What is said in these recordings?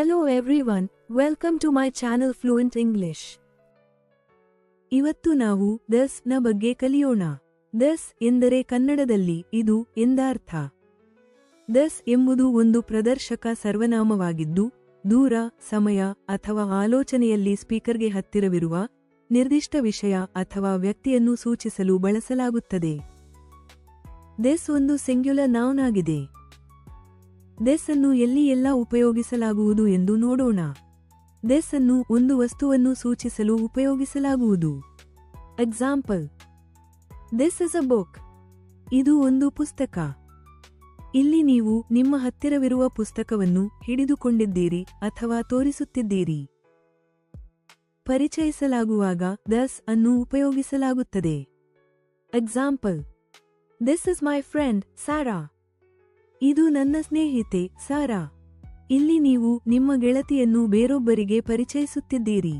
Hello everyone, welcome to my channel Fluent English. ಇವತ್ತು ನಾವು this ನ ಬಗ್ಗೆ ಕಲಿಯೋಣ. this ಎಂದರೆ ಕನ್ನಡದಲ್ಲಿ ಇದು ಎಂದರ್ಥ. this ಎಂಬುದು ಒಂದು ಪ್ರದರ್ಶಕ ಸರ್ವನಾಮವಾಗಿದ್ದು, ದೂರ, ಸಮಯ ಅಥವಾ ಆಲೋಚನೆಯಲ್ಲಿ ಸ್ಪೀಕರ್ಗೆ ಹತ್ತಿರವಿರುವ ನಿರ್ದಿಷ್ಟ ವಿಷಯ ಅಥವಾ ವ್ಯಕ್ತಿಯನ್ನು ಸೂಚಿಸಲು ಬಳಸಲಾಗುತ್ತದೆ. this ಒಂದು ಸಿಂಗ್ಯುಲರ್ ನೌನ್ ಆಗಿದೆ. this ಅನ್ನು ಎಲ್ಲಿ ಎಲ್ಲ ಉಪಯೋಗಿಸಲಾಗುವುದು ಎಂದು ನೋಡೋಣ. this ಅನ್ನು ಒಂದು ವಸ್ತುವನ್ನು ಸೂಚಿಸಲು ಉಪಯೋಗಿಸಲಾಗುವುದು. Example: this is a book. ಇದು ಒಂದು ಪುಸ್ತಕ. ಇಲ್ಲಿ ನೀವು ನಿಮ್ಮ ಹತ್ತಿರವಿರುವ ಪುಸ್ತಕವನ್ನು ಹಿಡಿದುಕೊಂಡಿದ್ದೀರಿ ಅಥವಾ ತೋರಿಸುತ್ತಿದ್ದೀರಿ. ಪರಿಚಯಿಸಲಾಗುವಾಗ this ಅನ್ನು ಉಪಯೋಗಿಸಲಾಗುತ್ತದೆ. Example: this is my friend, Sarah. ಇದು ನನ್ನ ಸ್ನೇಹಿತೆ ಸಾರಾ. ಇಲ್ಲಿ ನೀವು ನಿಮ್ಮ ಗೆಳತಿಯನ್ನು ಬೇರೊಬ್ಬರಿಗೆ ಪರಿಚಯಿಸುತ್ತಿದ್ದೀರಿ.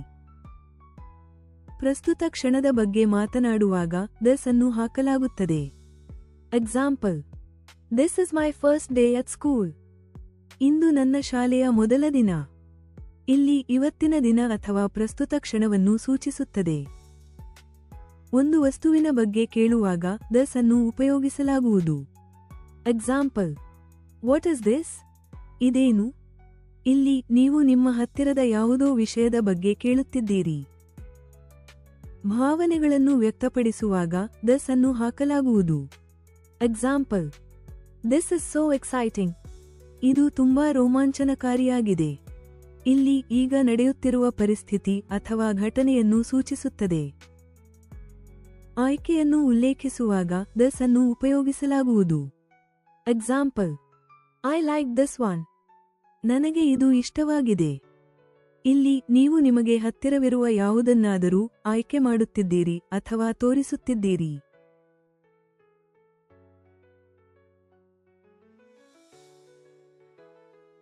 ಪ್ರಸ್ತುತ ಕ್ಷಣದ ಬಗ್ಗೆ ಮಾತನಾಡುವಾಗ this ಅನ್ನು ಹಾಕಲಾಗುತ್ತದೆ. Example: this is my first day at school. ಇಂದು ನನ್ನ ಶಾಲೆಯ ಮೊದಲ ದಿನ. ಇಲ್ಲಿ ಇವತ್ತಿನ ದಿನ ಅಥವಾ ಪ್ರಸ್ತುತ ಕ್ಷಣವನ್ನು ಸೂಚಿಸುತ್ತದೆ. ಒಂದು ವಸ್ತುವಿನ ಬಗ್ಗೆ ಕೇಳುವಾಗ this ಅನ್ನು ಉಪಯೋಗಿಸಲಾಗುವುದು. Example: what is this? ಇದೇನು? ಇಲ್ಲಿ ನೀವು ನಿಮ್ಮ ಹತ್ತಿರದ ಯಾವುದೋ ವಿಷಯದ ಬಗ್ಗೆ ಕೇಳುತ್ತಿದ್ದೀರಿ. ಭಾವನೆಗಳನ್ನು ವ್ಯಕ್ತಪಡಿಸುವಾಗ this ಅನ್ನು ಹಾಕಲಾಗುವುದು. Example: this is so exciting. ಇದು ತುಂಬಾ ರೋಮಾಂಚನಕಾರಿಯಾಗಿದೆ. ಇಲ್ಲಿ ಈಗ ನಡೆಯುತ್ತಿರುವ ಪರಿಸ್ಥಿತಿ ಅಥವಾ ಘಟನೆಯನ್ನು ಸೂಚಿಸುತ್ತದೆ. ಆಯ್ಕೆಯನ್ನು ಉಲ್ಲೇಖಿಸುವಾಗ this ಅನ್ನು ಉಪಯೋಗಿಸಲಾಗುವುದು. Example: I like this one. ನನಗೆ ಇದು ಇಷ್ಟವಾಗಿದೆ. ಇಲ್ಲಿ ನೀವು ನಿಮಗೆ ಹತ್ತಿರವಿರುವ ಯಾವುದನ್ನಾದರೂ ಆಯ್ಕೆ ಮಾಡುತ್ತಿದ್ದೀರಿ ಅಥವಾ ತೋರಿಸುತ್ತಿದ್ದೀರಿ.